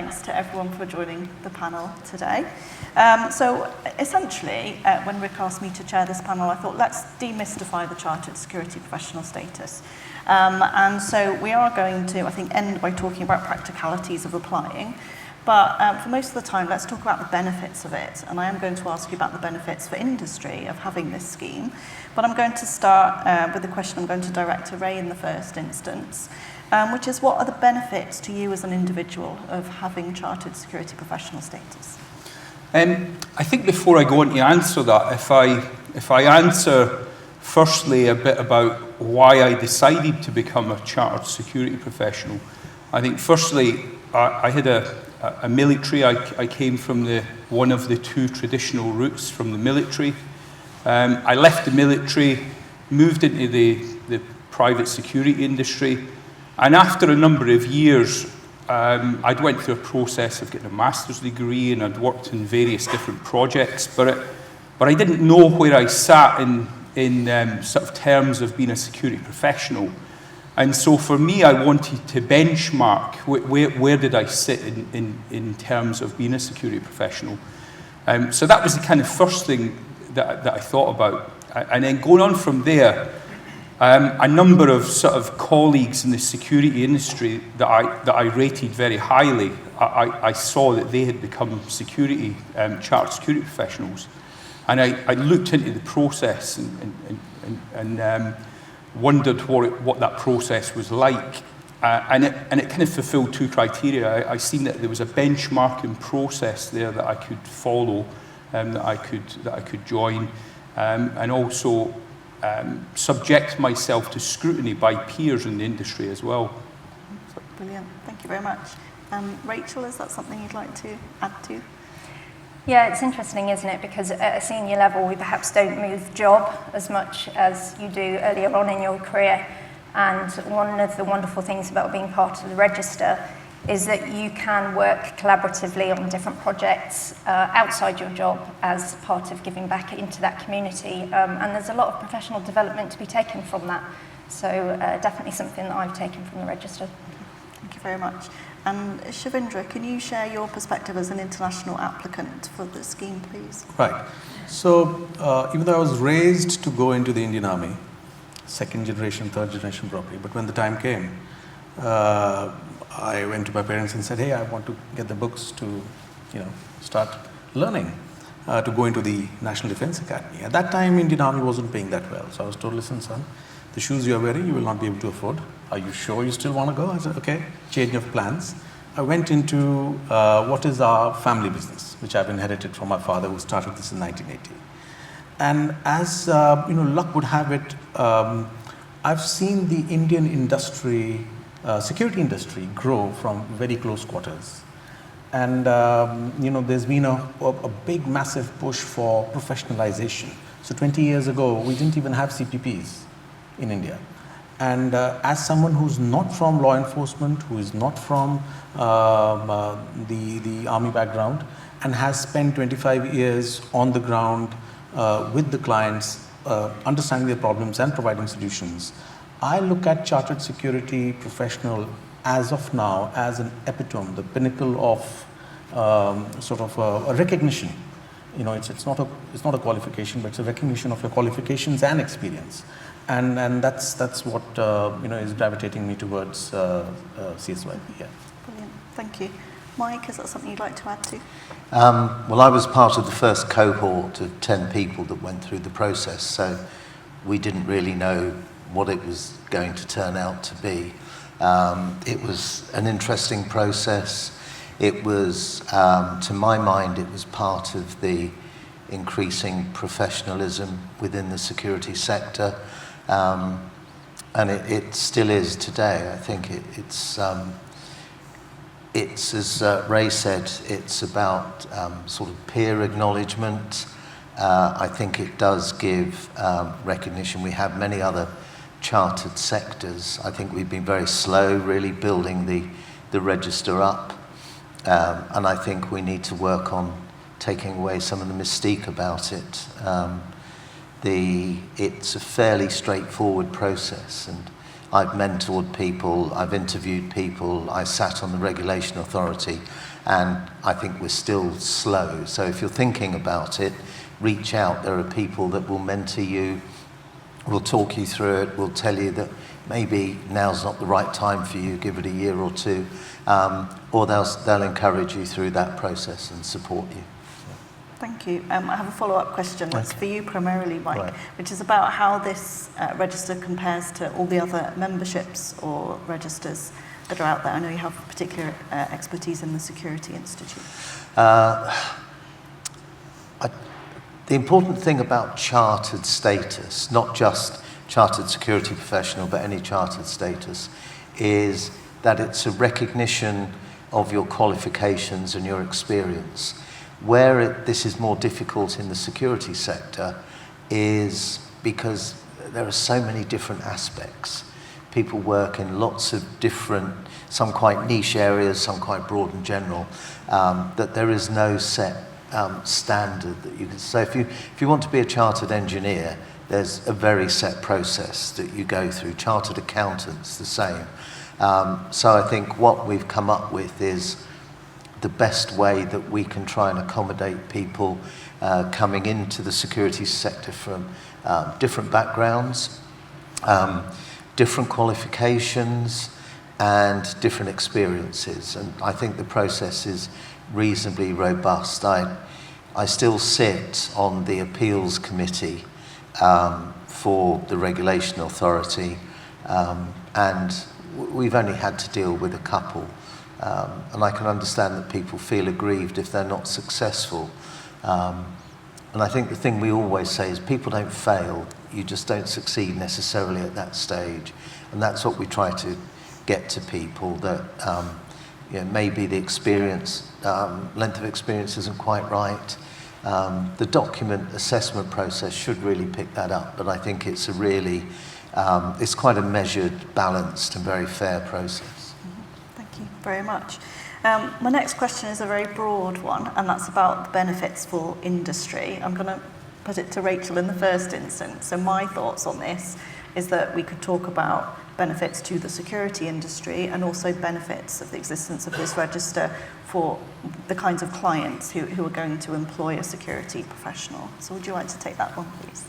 thanks to everyone for joining the panel today. So essentially, when Rick asked me to chair this panel, I thought, let's demystify the Chartered Security Professional status. And so we are going to, I think, end by talking about practicalities of applying. But for most of the time, let's talk about the benefits of it. And I am going to ask you about the benefits for industry of having this scheme. But I'm going to start with a question I'm going to direct to Ray in the first instance, which is, what are the benefits to you as an individual of having Chartered Security Professional status? I think before I go on to answer that, if I answer firstly a bit about why I decided to become a Chartered Security Professional, I think firstly I had a military. I came from one of the two traditional routes from the military. I left the military, moved into the private security industry, and after a number of years, I'd went through a process of getting a master's degree, and I'd worked in various different projects, but I didn't know where I sat in sort of terms of being a security professional. And so for me, I wanted to benchmark where did I sit in terms of being a security professional. So that was the kind of first thing that I thought about. And then going on from there, a number of sort of colleagues in the security industry that I rated very highly, I saw that they had become chartered security professionals. And I looked into the process and wondered what that process was like, and it kind of fulfilled two criteria. I seen that there was a benchmarking process there that I could follow, that I could join, and also subject myself to scrutiny by peers in the industry as well. Brilliant, thank you very much. Rachel, is that something you'd like to add to? Yeah, it's interesting, isn't it? Because at a senior level, we perhaps don't move job as much as you do earlier on in your career. And one of the wonderful things about being part of the register is that you can work collaboratively on different projects outside your job as part of giving back into that community. And there's a lot of professional development to be taken from that. So definitely something that I've taken from the register. Thank you very much. And Shivindra, can you share your perspective as an international applicant for the scheme, please? Right. So even though I was raised to go into the Indian Army, second generation, third generation property, but when the time came, I went to my parents and said, hey, I want to get the books to, start learning to go into the National Defence Academy. At that time, Indian Army wasn't paying that well. So I was told, listen, son, the shoes you are wearing, you will not be able to afford. Are you sure you still want to go? I said, okay, change of plans. I went into what is our family business, which I've inherited from my father, who started this in 1980. And as luck would have it, I've seen the Indian industry, security industry, grow from very close quarters. And there's been a big, massive push for professionalization. So 20 years ago, we didn't even have CPPs in India. And as someone who's not from law enforcement, who is not from the army background, and has spent 25 years on the ground with the clients, understanding their problems and providing solutions, I look at Chartered Security Professional as of now as an epitome, the pinnacle of a recognition. It's not a qualification, but it's a recognition of your qualifications and experience. And that's what is gravitating me towards CSYP. Yeah. Brilliant, thank you. Mike, is that something you'd like to add to? Well, I was part of the first cohort of 10 people that went through the process, so we didn't really know what it was going to turn out to be. It was an interesting process. It was, to my mind, it was part of the increasing professionalism within the security sector. And it still is today. I think it's as Ray said, it's about sort of peer acknowledgement. I think it does give recognition. We have many other chartered sectors. I think we've been very slow really building the register up. And I think we need to work on taking away some of the mystique about it. It's a fairly straightforward process, and I've mentored people, I've interviewed people, I sat on the regulation authority, And I think we're still slow. So if you're thinking about it, reach out. There are people that will mentor you, will talk you through it, will tell you that maybe now's not the right time for you, give it a year or two, or they'll encourage you through that process and support you. Thank you. I have a follow-up question that's for you primarily, Mike, Right. which is about how this register compares to all the other memberships or registers that are out there. I know you have particular expertise in the Security Institute. The important thing about chartered status, not just chartered security professional, but any chartered status, is that it's a recognition of your qualifications and your experience. Where this is more difficult in the security sector is because there are so many different aspects. People work in lots of different, some quite niche areas, some quite broad and general, that there is no set standard that you can say. If you want to be a chartered engineer, there's a very set process that you go through. Chartered accountants, the same. So I think what we've come up with is the best way that we can try and accommodate people coming into the security sector from different backgrounds, different qualifications, and different experiences. And I think the process is reasonably robust. I still sit on the appeals committee for the regulation authority, and we've only had to deal with a couple. And I can understand that people feel aggrieved if they're not successful. And I think the thing we always say is people don't fail, you just don't succeed necessarily at that stage. And that's what we try to get to people, that maybe the experience, length of experience isn't quite right. The document assessment process should really pick that up, but I think it's a really, it's quite a measured, balanced and very fair process. Thank you very much. My next question is a very broad one, and that's about the benefits for industry. I'm going to put it to Rachel in the first instance. So my thoughts on this is that we could talk about benefits to the security industry and also benefits of the existence of this register for the kinds of clients who are going to employ a security professional. So would you like to take that one, please?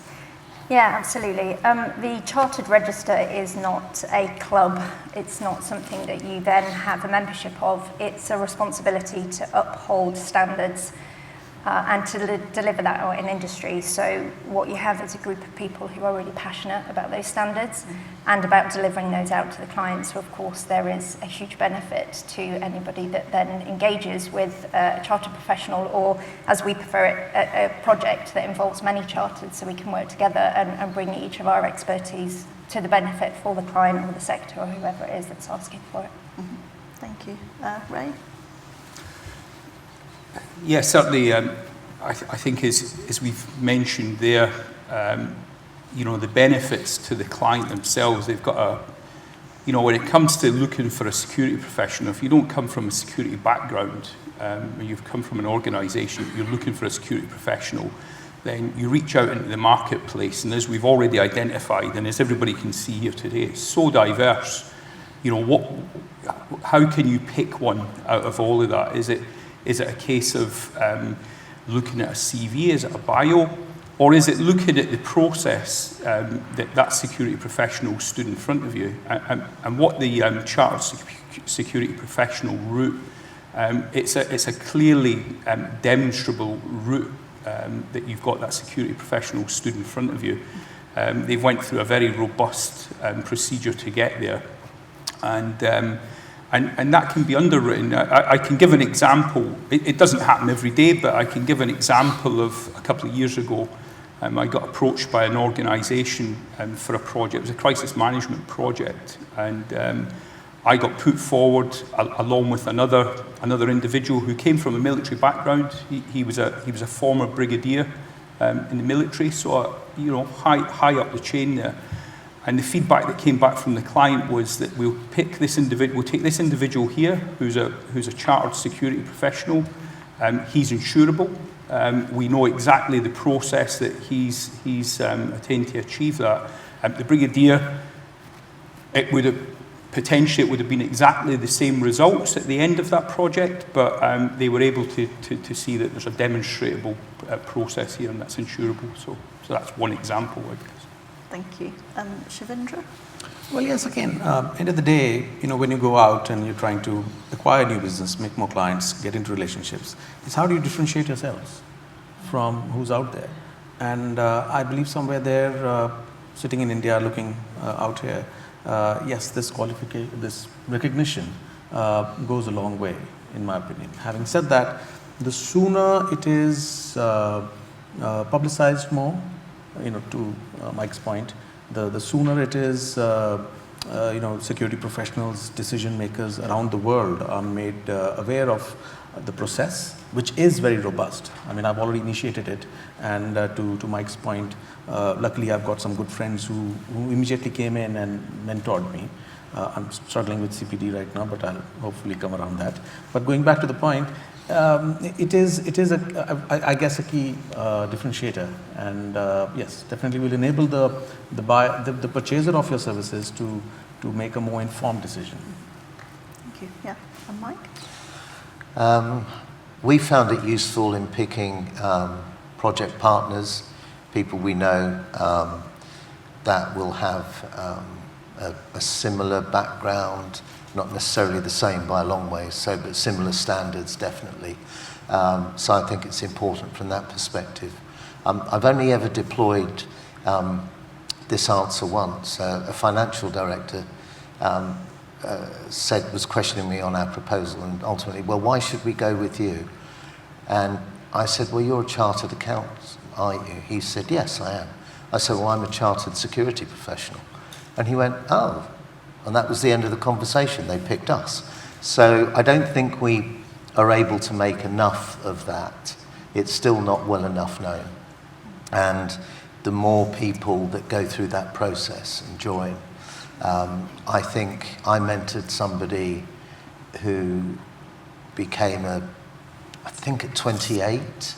Yeah, absolutely. The Chartered Register is not a club. It's not something that you then have a membership of. It's a responsibility to uphold standards and to deliver that out in industry. So what you have is a group of people who are really passionate about those standards and about delivering those out to the clients. So of course there is a huge benefit to anybody that then engages with a chartered professional, or as we prefer it, a project that involves many chartered, so we can work together and bring each of our expertise to the benefit for the client or the sector or whoever it is that's asking for it. Mm-hmm. Thank you. Ray? Yeah, certainly. I think as we've mentioned there, the benefits to the client themselves, they've got when it comes to looking for a security professional, if you don't come from a security background, or you've come from an organisation, you're looking for a security professional, then you reach out into the marketplace, and as we've already identified, and as everybody can see here today, it's so diverse. How can you pick one out of all of that? Is it a case of looking at a CV? Is it a bio? Or is it looking at the process that security professional stood in front of you? And what the chartered security professional route, it's a clearly demonstrable route that you've got that security professional stood in front of you. They've went through a very robust procedure to get there. And that can be underwritten. I can give an example. It doesn't happen every day, but I can give an example of a couple of years ago. I got approached by an organisation for a project. It was a crisis management project, and I got put forward along with another individual who came from a military background. He was a former brigadier in the military, so high up the chain there. And the feedback that came back from the client was that we'll take this individual here, who's a chartered security professional. He's insurable. We know exactly the process that he's attained to achieve that. The brigadier, it would have potentially it would have been exactly the same results at the end of that project, but they were able to see that there's a demonstrable process here and that's insurable. So that's one example, I guess. Thank you. Shivindra? Well, yes, again, end of the day, when you go out and you're trying to acquire new business, make more clients, get into relationships, it's how do you differentiate yourselves from who's out there? And I believe somewhere there, sitting in India, looking out here, yes, this recognition goes a long way, in my opinion. Having said that, the sooner it is publicized more, to Mike's point, the sooner it is, security professionals, decision makers around the world are made aware of the process, which is very robust. I mean, I've already initiated it, and to Mike's point, luckily I've got some good friends who immediately came in and mentored me. I'm struggling with CPD right now, but I'll hopefully come around that. But going back to the point, it is I guess a key differentiator, and yes, definitely will enable the purchaser of your services to make a more informed decision. Thank you. Yeah, and Mike? We found it useful in picking project partners, people we know that will have a similar background, not necessarily the same by a long way, but similar standards definitely. So I think it's important from that perspective. I've only ever deployed this answer once. A financial director was questioning me on our proposal, and ultimately, well, why should we go with you? And I said, well, you're a chartered accountant, aren't you? He said, yes, I am. I said, well, I'm a chartered security professional. And he went, oh. And that was the end of the conversation. They picked us. So I don't think we are able to make enough of that. It's still not well enough known. And the more people that go through that process and join, I think I mentored somebody who became I think at 28,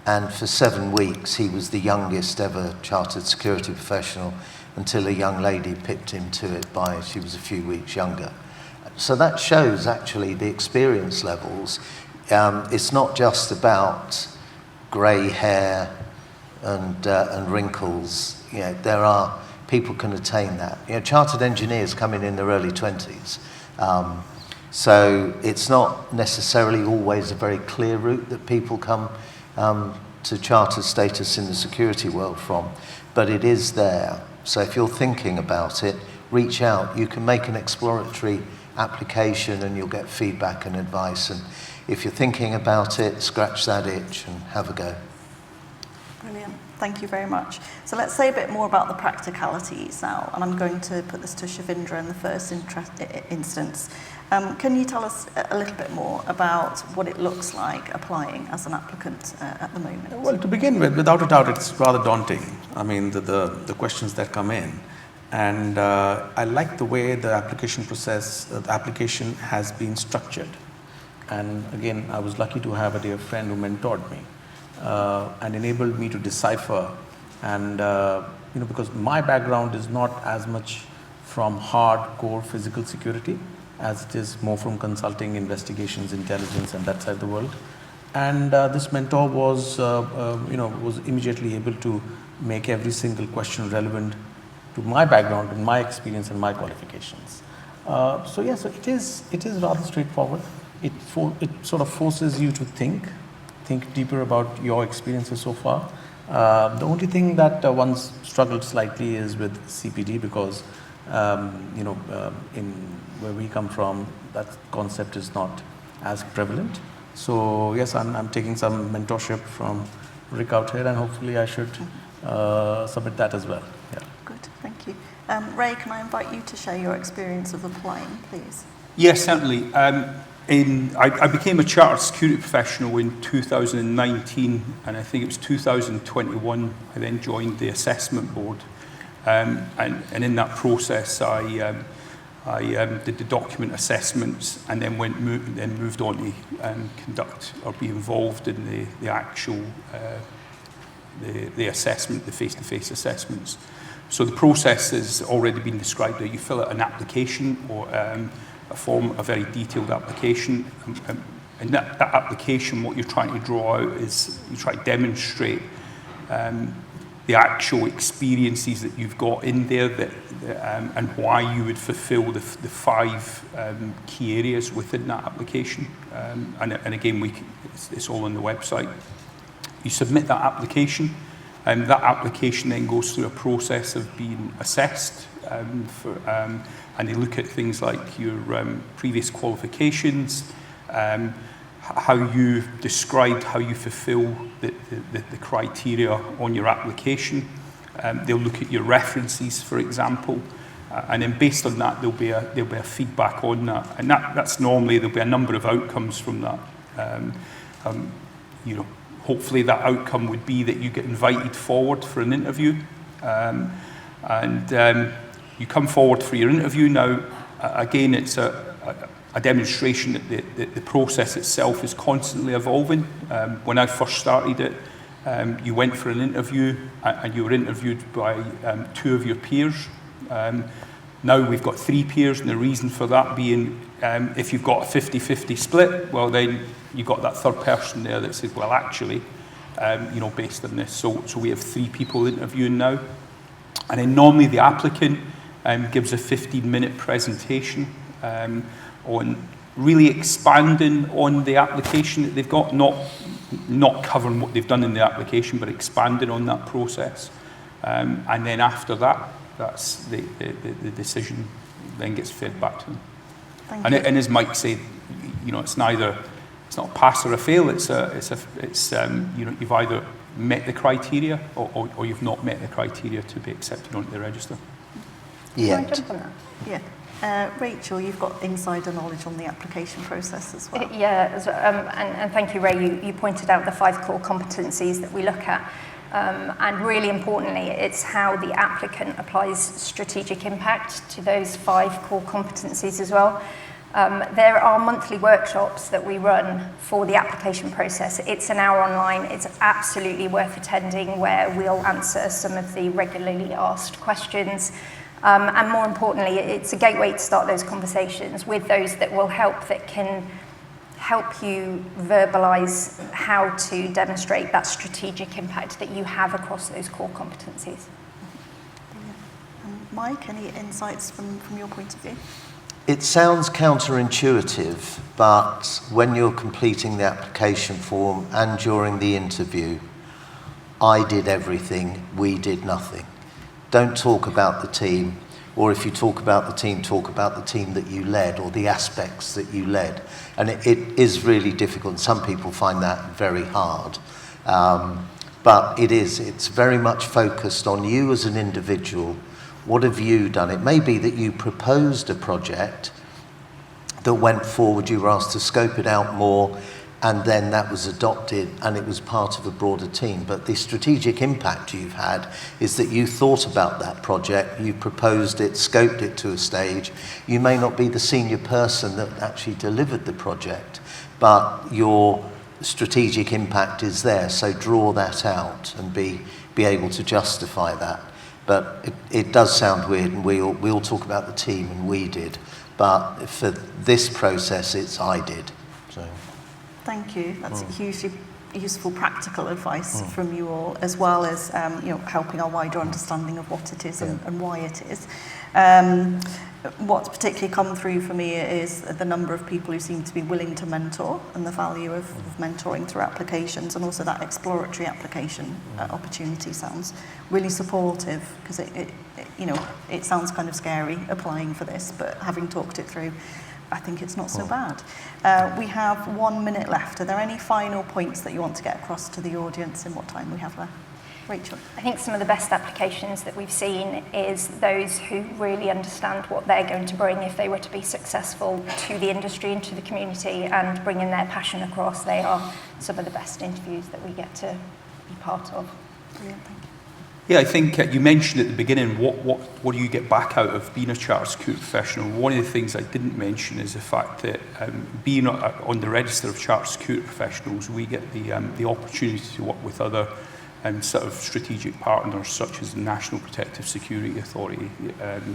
and for 7 weeks he was the youngest ever chartered security professional until a young lady pipped him to it she was a few weeks younger. So that shows actually the experience levels. It's not just about grey hair and wrinkles. People can attain that. Chartered engineers come in their early 20s. So it's not necessarily always a very clear route that people come to chartered status in the security world from, but it is there. So if you're thinking about it, reach out. You can make an exploratory application and you'll get feedback and advice. And if you're thinking about it, scratch that itch and have a go. Brilliant. Thank you very much. So let's say a bit more about the practicalities now, and I'm going to put this to Shivindra in the first instance. Can you tell us a little bit more about what it looks like applying as an applicant at the moment? Well, to begin with, without a doubt, it's rather daunting. I mean, the questions that come in. And I like the way the application process, the application has been structured. And again, I was lucky to have a dear friend who mentored me and enabled me to decipher. And, because my background is not as much from hardcore physical security as it is more from consulting, investigations, intelligence, and that side of the world. And this mentor was immediately able to make every single question relevant to my background and my experience and my qualifications. So it is rather straightforward. It sort of forces you to think deeper about your experiences so far. The only thing that one struggled slightly is with CPD because, in where we come from, that concept is not as prevalent. So yes, I'm taking some mentorship from Rick out here, and hopefully I should submit that as well. Yeah. Good, thank you. Ray, can I invite you to share your experience of applying, please? Yes, certainly. I became a chartered security professional in 2019, and I think it was 2021 I then joined the assessment board. And in that process, I did the document assessments, and then moved on to conduct or be involved in the actual the assessment, the face-to-face assessments. So the process has already been described there. You fill out an application or a form, a very detailed application. And that application, what you're trying to draw out is you try to demonstrate the actual experiences that you've got in there and why you would fulfill the 5 key areas within that application. And again, it's all on the website. You submit that application, and that application then goes through a process of being assessed, and they look at things like your previous qualifications, how you described how you fulfill the criteria on your application. They'll look at your references, for example, and then based on that, there'll be a feedback on that, and that's normally there'll be a number of outcomes from that. You know, hopefully that outcome would be that you get invited forward for an interview, and you come forward for your interview. Now, again, it's a demonstration that the process itself is constantly evolving. When I first started it, you went for an interview and you were interviewed by 2 of your peers. Now we've got 3 peers, and the reason for that being if you've got a 50-50 split, well then you've got that third person there that says, well actually, you know, based on this. So we have 3 people interviewing now. And then normally the applicant gives a 15-minute presentation on really expanding on the application that they've got, not covering what they've done in the application, but expanding on that process. And then after that, that's the decision then gets fed back to them. And as Mike said, you know, it's not a pass or a fail. It's you know, you've either met the criteria or you've not met the criteria to be accepted onto the register. Yeah. Can I jump on that? Yeah. Rachel, you've got insider knowledge on the application process as well. Yeah, and thank you, Ray. You pointed out the 5 core competencies that we look at. And really importantly, it's how the applicant applies strategic impact to those 5 core competencies as well. There are monthly workshops that we run for the application process. It's an hour online. It's absolutely worth attending, where we'll answer some of the regularly asked questions. And more importantly, it's a gateway to start those conversations with those that will help, that can help you verbalise how to demonstrate that strategic impact that you have across those core competencies. Mike, any insights from your point of view? It sounds counterintuitive, but when you're completing the application form and during the interview, I did everything, we did nothing. Don't talk about the team, or if you talk about the team that you led, or the aspects that you led. And it is really difficult. Some people find that very hard. But it's very much focused on you as an individual. What have you done? It may be that you proposed a project that went forward, you were asked to scope it out more, and then that was adopted and it was part of a broader team. But the strategic impact you've had is that you thought about that project, you proposed it, scoped it to a stage. You may not be the senior person that actually delivered the project, but your strategic impact is there, so draw that out and be able to justify that. But it does sound weird, and we all talk about the team, and we did. But for this process, it's I did. So. Thank you. That's hugely useful practical advice from you all, as well as you know, helping our wider understanding of what it is and why it is. What's particularly come through for me is the number of people who seem to be willing to mentor, and the value of mentoring through applications, and also that exploratory application opportunity sounds really supportive, because you know, it sounds kind of scary applying for this, but having talked it through, I think it's not so bad. We have 1 minute left. Are there any final points that you want to get across to the audience in what time we have left? Rachel? I think some of the best applications that we've seen is those who really understand what they're going to bring if they were to be successful to the industry and to the community, and bringing their passion across. They are some of the best interviews that we get to be part of. Brilliant, thank you. Yeah, I think you mentioned at the beginning, what do you get back out of being a chartered security professional? One of the things I didn't mention is the fact that being on the register of chartered security professionals, we get the opportunity to work with other sort of strategic partners such as the National Protective Security Authority.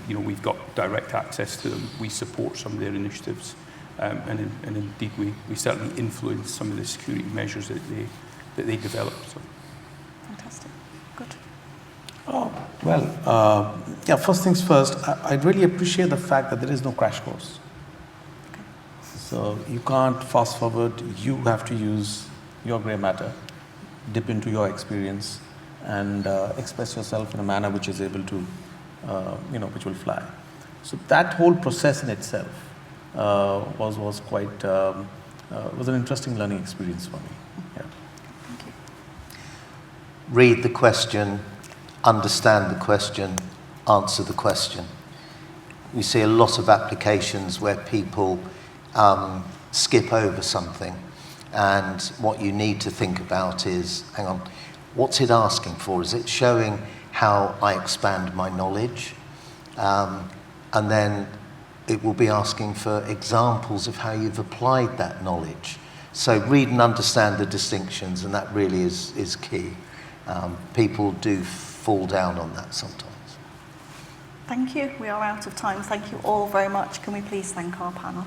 We've got direct access to them. We support some of their initiatives, and indeed we certainly influence some of the security measures that they develop. So. Fantastic. Good. Oh, well, first things first, I'd really appreciate the fact that there is no crash course. Okay. So you can't fast forward, you have to use your grey matter, dip into your experience, and express yourself in a manner which is able to, which will fly. So that whole process in itself was quite, was an interesting learning experience for me. Yeah. Thank you. Read the question, understand the question, answer the question. We see a lot of applications where people skip over something, and what you need to think about is, hang on, what's it asking for? Is it showing how I expand my knowledge? And then it will be asking for examples of how you've applied that knowledge. So read and understand the distinctions, and that really is key. People do fall down on that sometimes. Thank you. We are out of time. Thank you all very much. Can we please thank our panel?